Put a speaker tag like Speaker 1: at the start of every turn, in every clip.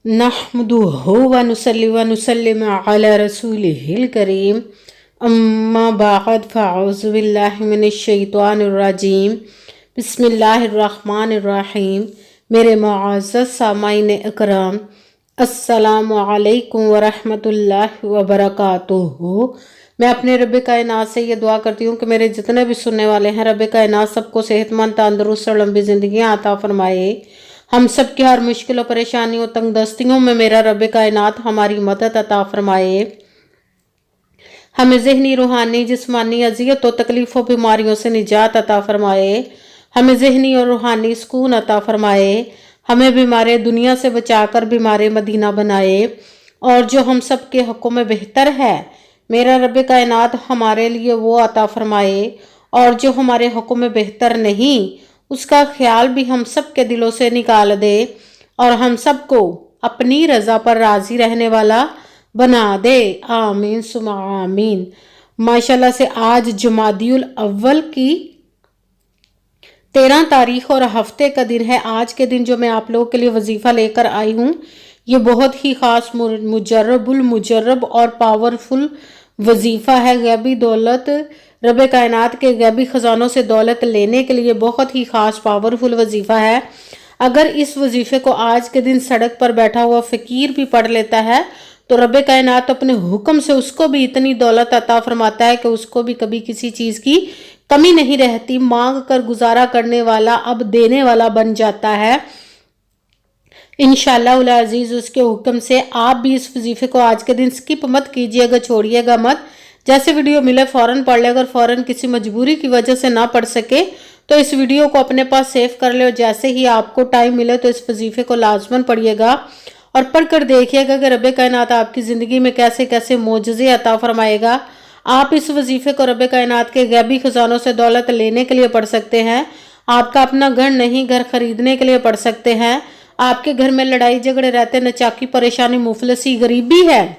Speaker 1: नहमदुहु व नुसल्ली व नुसल्लिम अला रसूलिहिल करीम अम्मा बाद फ़अऊज़ु बिल्लाहि मिनश शैतानिर रजीम बिस्मिल्लाहिर रहमानिर रहीम। मेरे मुअज़्ज़ज़ सामाईन इकराम, अस्सलामु अलैकुम व रहमतुल्लाहि व बरकातुहू। मैं अपने रब कायनात से ये दुआ करती हूँ कि मेरे जितने भी सुनने वाले हैं, रब कायनात सबको सेहतमंद, तंदुरुस्त और लंबी ज़िंदगियाँ अता फरमाए। हम सब की हर मुश्किल और परेशानियों, तंगदस्तियों में मेरा रब कायनात हमारी मदद अता फरमाए। हमें ज़हनी, रूहानी, जिस्मानी अज़ियत और तकलीफ़ों, बीमारियों से निजात अता फरमाए। हमें ज़हनी और रूहानी सुकून अता फरमाए। हमें बीमारे दुनिया से बचाकर बीमारे मदीना बनाए। और जो हम सब के हक़ों में बेहतर है, मेरा रब कायनात हमारे लिए वो अता फरमाए। और जो हमारे हक़ों में बेहतर नहीं, उसका ख्याल भी हम सब के दिलों से निकाल दे और हम सबको अपनी रज़ा पर राज़ी रहने वाला बना दे। आमीन सुमा आमीन। माशाल्लाह से आज जुमादियुल अव्वल की 13 तारीख और हफ्ते का दिन है। आज के दिन जो मैं आप लोगों के लिए वजीफ़ा लेकर आई हूँ, ये बहुत ही ख़ास, मुजर्रब और पावरफुल वजीफ़ा है। गैबी दौलत, रब कायनात के गैबी ख़जानों से दौलत लेने के लिए बहुत ही ख़ास पावरफुल वजीफ़ा है। अगर इस वजीफ़े को आज के दिन सड़क पर बैठा हुआ फ़कीर भी पढ़ लेता है तो रब कायनात अपने हुक्म से उसको भी इतनी दौलत अता फरमाता है कि उसको भी कभी किसी चीज़ की कमी नहीं रहती। मांग कर गुजारा करने वाला अब देने वाला बन जाता है इंशाअल्लाह उल अज़ीज़। उसके हुक्म से आप भी इस वजीफ़े को आज के दिन स्किप मत कीजिएगा, छोड़िएगा मत। जैसे वीडियो मिले फ़ौरन पढ़ ले। अगर फ़ौरन किसी मजबूरी की वजह से ना पढ़ सके तो इस वीडियो को अपने पास सेव कर ले और जैसे ही आपको टाइम मिले तो इस वजीफ़े को लाजमन पढ़िएगा और पढ़कर देखिएगा कि रब कायनात आपकी ज़िंदगी में कैसे कैसे मोजज़े अता फरमाएगा। आप इस वजीफ़े को रब कायनात के गैबी ख़जानों से दौलत लेने के लिए पढ़ सकते हैं। आपका अपना घर नहीं, घर खरीदने के लिए पढ़ सकते हैं। आपके घर में लड़ाई झगड़े रहते, नचाकी, परेशानी, मुफलसी, गरीबी है,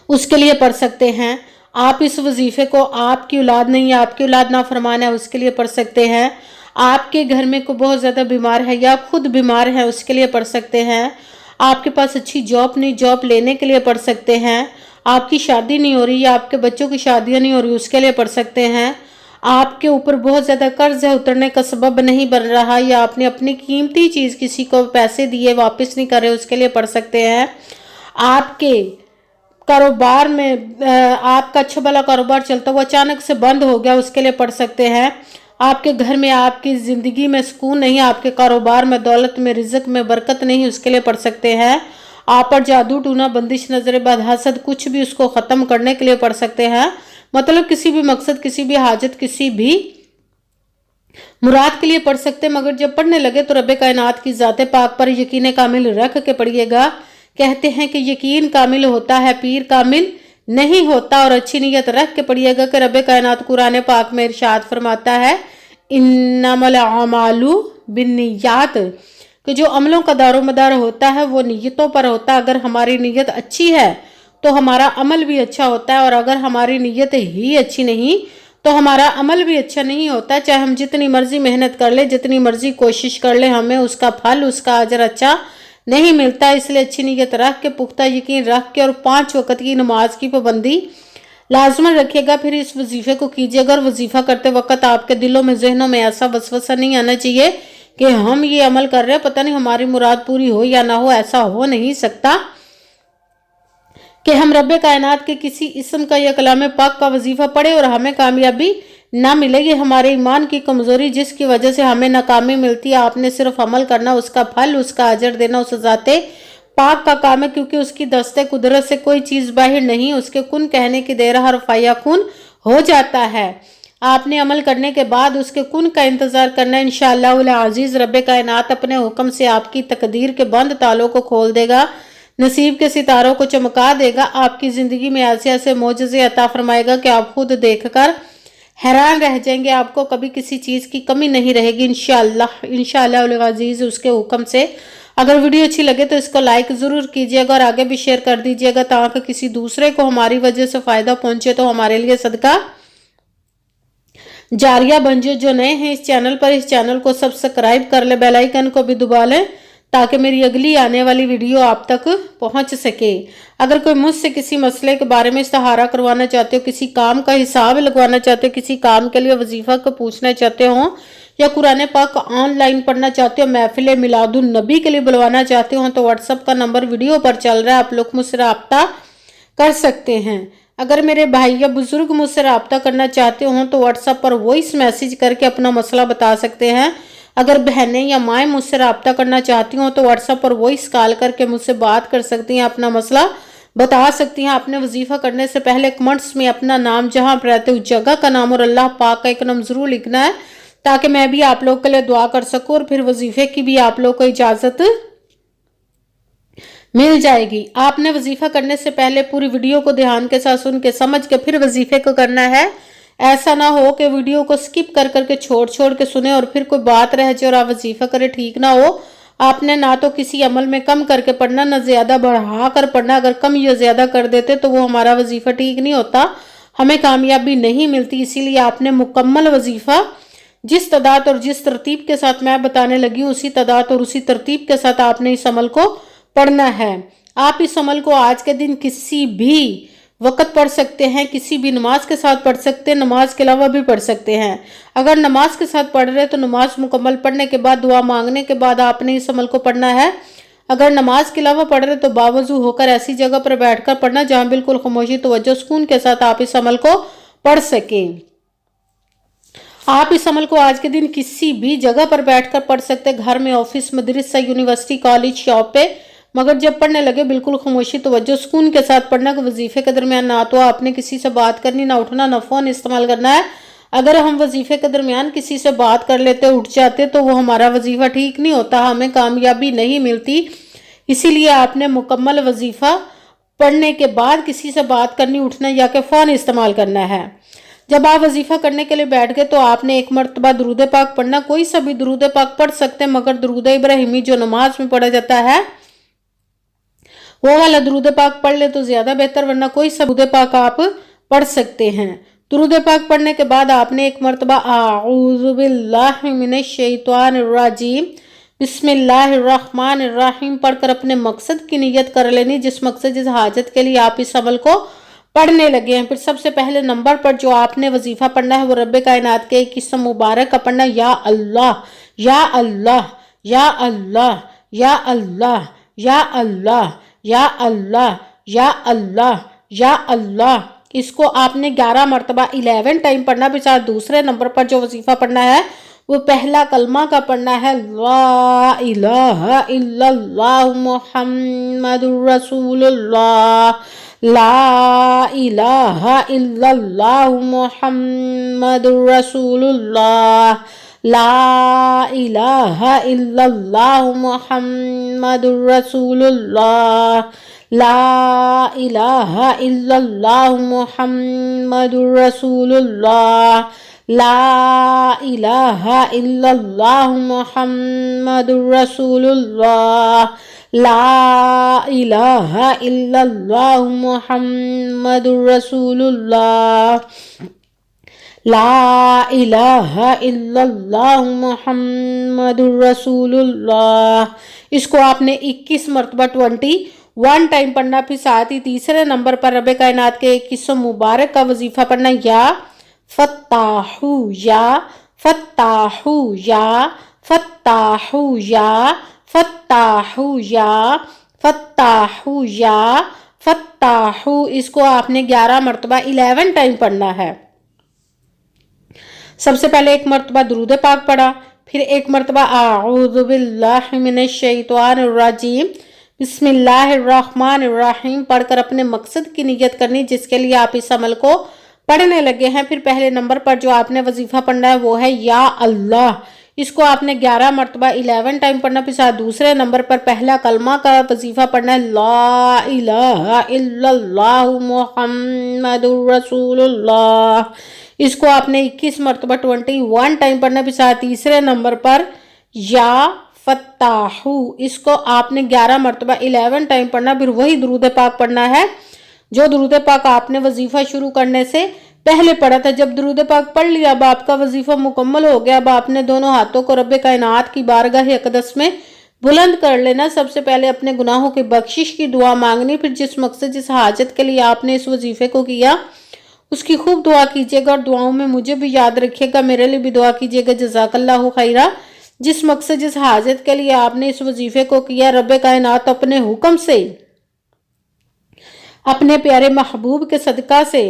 Speaker 1: उसके लिए पढ़ सकते हैं। आप इस वजीफ़े को आपकी औलाद नहीं, आपकी औलाद नाफरमान है, उसके लिए पढ़ सकते हैं। आपके घर में कोई बहुत ज़्यादा बीमार है या खुद बीमार है, उसके लिए पढ़ सकते हैं। आपके पास अच्छी जॉब नहीं, जॉब लेने के लिए पढ़ सकते हैं। आपकी शादी नहीं हो रही या आपके बच्चों की शादियाँ नहीं हो रही, उसके लिए पढ़ सकते हैं। आपके ऊपर बहुत ज़्यादा कर्ज है, उतरने का सबब नहीं बन रहा, या आपने अपनी कीमती चीज़ किसी को पैसे दिए वापस नहीं कर रहे, उसके लिए पढ़ सकते हैं। आपके कारोबार में आपका अच्छा भला कारोबार चलता हुआ अचानक से बंद हो गया, उसके लिए पढ़ सकते हैं। आपके घर में, आपकी ज़िंदगी में सुकून नहीं, आपके कारोबार में, दौलत में, रिज़्क में बरकत नहीं, उसके लिए पढ़ सकते हैं। आप पर जादू टूना, बंदिश, नजर बद, हसद, कुछ भी उसको ख़त्म करने के लिए पढ़ सकते हैं। मतलब किसी भी मकसद, किसी भी हाजत, किसी भी मुराद के लिए पढ़ सकते हैं। मगर जब पढ़ने लगे तो रब कायनात की ज़ाते पाक पर यकीन कामिल रख के पढ़िएगा। कहते हैं कि यकीन कामिल होता है, पीर कामिल नहीं होता। और अच्छी नीयत रख के पढ़िएगा कि रब कायनात कुरान पाक में इरशाद फरमाता है, इन्नमल अमालु बिन्नियात, कि जो अमलों का दारोमदार होता है वो नीयतों पर होता है। अगर हमारी नीयत अच्छी है तो हमारा अमल भी अच्छा होता है, और अगर हमारी नीयत ही अच्छी नहीं तो हमारा अमल भी अच्छा नहीं होता। चाहे हम जितनी मर्जी मेहनत कर ले, जितनी मर्जी कोशिश कर ले, हमें उसका फल, उसका अजर अच्छा नहीं मिलता। इसलिए अच्छी नीयत रख के, पुख्ता यकीन रख के और 5 वक्त की नमाज की पाबंदी लाजमन रखिएगा। फिर इस वजीफ़े को कीजिएगा। और वजीफ़ा करते वक्त आपके दिलों में, जहनों में ऐसा वसवसा नहीं आना चाहिए कि हम ये अमल कर रहे हैं, पता नहीं हमारी मुराद पूरी हो या ना हो। ऐसा हो नहीं सकता कि हम रब कायनात के किसी इस्म का या कलाम पाक का वजीफ़ा पढ़े और हमें कामयाबी ना मिले। ये हमारे ईमान की कमज़ोरी जिसकी वजह से हमें नाकामी मिलती है। आपने सिर्फ अमल करना, उसका फल, उसका अजर देना उस ज़ाते पाक का काम है, क्योंकि उसकी दस्ते कुदरत से कोई चीज़ बाहर नहीं। उसके कुन कहने की देर हर फयाकुन हो जाता है। आपने अमल करने के बाद उसके कुन का इंतज़ार करना। इंशाअल्लाह उल अज़ीज़ रब कायनात अपने हुक्म से आपकी तकदीर के बंद तालों को खोल देगा, नसीब के सितारों को चमका देगा। आपकी ज़िंदगी में ऐसे ऐसे मोजज़े अता फरमाएगा कि आप खुद देखकर हैरान रह जाएंगे। आपको कभी किसी चीज़ की कमी नहीं रहेगी इंशाअल्लाह उल अज़ीज़ उसके हुक्म से। अगर वीडियो अच्छी लगे तो इसको लाइक ज़रूर कीजिएगा और आगे भी शेयर कर दीजिएगा ताकि किसी दूसरे को हमारी वजह से फ़ायदा पहुँचे तो हमारे लिए सदका जारिया बन जाए। जो नए हैं इस चैनल पर, इस चैनल को सब्सक्राइब कर ले, बेल आइकन को भी दबा लें ताकि मेरी अगली आने वाली वीडियो आप तक पहुंच सके। अगर कोई मुझसे किसी मसले के बारे में इस्तिहारा करवाना चाहते हो, किसी काम का हिसाब लगवाना चाहते हो, किसी काम के लिए वजीफा को पूछना चाहते हो, या कुरान पाक ऑनलाइन पढ़ना चाहते हो, महफिल मिलादुन नबी के लिए बुलवाना चाहते हो, तो व्हाट्सएप का नंबर वीडियो पर चल रहा है, आप लोग मुझसे राब्ता कर सकते हैं। अगर मेरे भाई या बुजुर्ग मुझसे राब्ता करना चाहते हो तो व्हाट्सएप पर वॉइस मैसेज करके अपना मसला बता सकते हैं। अगर बहनें या माएँ मुझसे राब्ता करना चाहती हो तो व्हाट्सएप पर वॉइस कॉल करके मुझसे बात कर सकती हैं, अपना मसला बता सकती हैं। आपने वजीफा करने से पहले कमेंट्स में अपना नाम, जहां आप रहते हो उस जगह का नाम और अल्लाह पाक का एक नाम जरूर लिखना है, ताकि मैं भी आप लोग के लिए दुआ कर सकूं और फिर वजीफे की भी आप लोग को इजाजत मिल जाएगी। आपने वजीफा करने से पहले पूरी वीडियो को ध्यान के साथ सुन के समझ के फिर वजीफे को करना है। ऐसा ना हो कि वीडियो को स्किप कर करके छोड़ के सुने और फिर कोई बात रह जाए और आप वजीफा करें, ठीक ना हो। आपने ना तो किसी अमल में कम करके पढ़ना, ना ज्यादा बढ़ा कर पढ़ना। अगर कम या ज्यादा कर देते तो वो हमारा वजीफा ठीक नहीं होता, हमें कामयाबी नहीं मिलती। इसीलिए आपने मुकम्मल वजीफा जिस तादाद और जिस तरतीब के साथ मैं बताने लगी उसी तादाद और उसी तरतीब के साथ आपने इस अमल को पढ़ना है। आप इस अमल को आज के दिन किसी भी वक़्त पढ़ सकते हैं, किसी भी नमाज के साथ पढ़ सकते हैं, नमाज के अलावा भी पढ़ सकते हैं। अगर नमाज के साथ पढ़ रहे तो नमाज मुकम्मल पढ़ने के बाद, दुआ मांगने के बाद आपने इस अमल को पढ़ना है। अगर नमाज के अलावा पढ़ रहे तो बावजू होकर ऐसी जगह पर बैठकर पढ़ना जहां बिल्कुल खामोशी, तवज्जो, सुकून के साथ आप इस अमल को पढ़ सकें। आप इस अमल को आज के दिन किसी भी जगह पर बैठकर पढ़ सकते हैं, घर में, ऑफिस, मदरसा, यूनिवर्सिटी, कॉलेज, शॉप पे। मगर जब पढ़ने लगे बिल्कुल खामोशी, तवज्जो, सुकून के साथ पढ़ना। वजीफे के दरमियान ना तो आपने किसी से बात करनी, ना उठना, ना फोन इस्तेमाल करना है। अगर हम वजीफे के दरमियान किसी से बात कर लेते, उठ जाते, तो वो हमारा वजीफा ठीक नहीं होता, हमें कामयाबी नहीं मिलती। इसीलिए आपने मुकम्मल वजीफा पढ़ने के बाद किसी से बात करनी, उठना या कि फ़ोन इस्तेमाल करना है। जब आप वजीफा करने के लिए बैठ गए तो आपने एक मरतबा दुरूद पाक पढ़ना। कोई सा भी दुरूद पाक पढ़ सकते हैं, मगर दुरूद इब्राहिमी जो नमाज में पढ़ा जाता है वो वाला दुरूद पाक पढ़ ले तो ज्यादा बेहतर, वरना कोई सा दुरूद पाक आप पढ़ सकते हैं। दुरूद पाक पढ़ने के बाद आपने एक मरतबा आऊज़ु बिल्लाहि मिनश शैतानिर रजीम बिस्मिल्लाहिर्रहमानिर रहीम पढ़कर अपने मकसद की नियत कर लेनी, जिस मकसद, जिस हाजत के लिए आप इस अमल को पढ़ने लगे हैं। फिर सबसे पहले नंबर पर जो आपने वजीफा पढ़ना है वो रब्बे कायनात के एक किस्म मुबारक का पढ़ना, या अल्लाह या अल्लाह या अल्लाह या अल्लाह या अल्लाह या अल्लाह या अल्लाह या अल्लाह। इसको आपने 11 मरतबा 11 टाइम पढ़ना। फिर साथ दूसरे नंबर पर जो वजीफा पढ़ना है वो पहला कलमा का पढ़ना है, ला इलाहा इल्लल्लाह मुहम्मदुर रसूलुल्लाह, ला इलाहा इल्लल्लाह मुहम्मदुर रसूलुल्लाह, ला इलाहा इल्लल्लाह मुहम्मदुर रसूलुल्लाह, ला इलाहा इल्लल्लाह मुहम्मदुर रसूलुल्लाह, ला इलाहा इल्लल्लाह मुहम्मदुर रसूलुल्लाह, ला इलाहा इल्लल्लाह मुहम्मदुर रसूलुल्लाह, ला इलाहा इल्लल्लाह मुहम्मदुर रसूलुल्लाह। इसको आपने 21 मरतबा 21 टाइम पढ़ना। फिर साथ ही तीसरे नंबर पर रब्बे कायनात के एक किस्म मुबारक का वजीफा पढ़ना, या फत्ताहू या फत्ताहू या फत्ताहू या फत्ताहू या फत्ताहू या फत्ताहू। इसको आपने 11 मरतबा 11 टाइम पढ़ना है। सबसे पहले एक मरतबा दुरूद पाक पढ़ा, फिर एक मरतबा आऊज़ु बिल्लाहि मिनश शैतानिर रजीम बिस्मिल्लाहिर्रहमानिर रहीम पढ़कर अपने मकसद की नियत करनी, जिसके लिए आप इस अमल को पढ़ने लगे हैं। फिर पहले नंबर पर जो आपने वजीफा पढ़ना है वो है या अल्लाह। इसको आपने 11 मरतबा 11 टाइम पढ़ना। फिर साथ दूसरे नंबर पर पहला कलमा का वजीफा पढ़ना है, ला इलाहा इल्लल्लाह मुहम्मदुर रसूलुल्लाह। इसको आपने 21 मरतबा 21 टाइम पढ़ना। फिर साथ तीसरे नंबर पर या फत्ताहू, इसको आपने 11 मरतबा 11 टाइम पढ़ना। फिर वही दुरूद पाक पढ़ना है जो दुरूद पाक आपने वजीफा शुरू करने से पहले पढ़ा था। जब दुरूद पाक पढ़ लिया, अब आपका वजीफा मुकम्मल हो गया। अब आपने दोनों हाथों को रब्बे कायनात की बारगाह अक़दस में बुलंद कर लेना। सबसे पहले अपने गुनाहों की बख्शिश की दुआ मांगनी, फिर जिस मकसद जिस हाजत के लिए आपने इस वजीफे को किया उसकी खूब दुआ कीजिएगा और दुआओं में मुझे भी याद रखिएगा, मेरे लिए भी दुआ कीजिएगा। जज़ाकल्लाहु खैरा। जिस मकसद जिस हाजत के लिए आपने इस वजीफे को किया, रब कायनात अपने हुक्म से, अपने प्यारे महबूब के सदका से,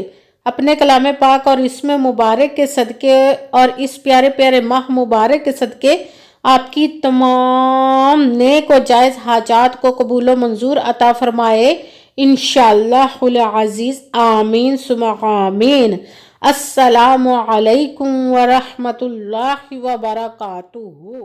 Speaker 1: अपने कलाम पाक और इसमें मुबारक के सदके और इस प्यारे प्यारे माह मुबारक के सदके आपकी तमाम नेक और जायज़ हाजात को कबूल व मंजूर अता फरमाए इंशाअल्लाहुल अज़ीज़। आमीन सुम्मा आमीन। अस्सलामु अलैकुम व रहमतुल्लाहि व बरकातुहू।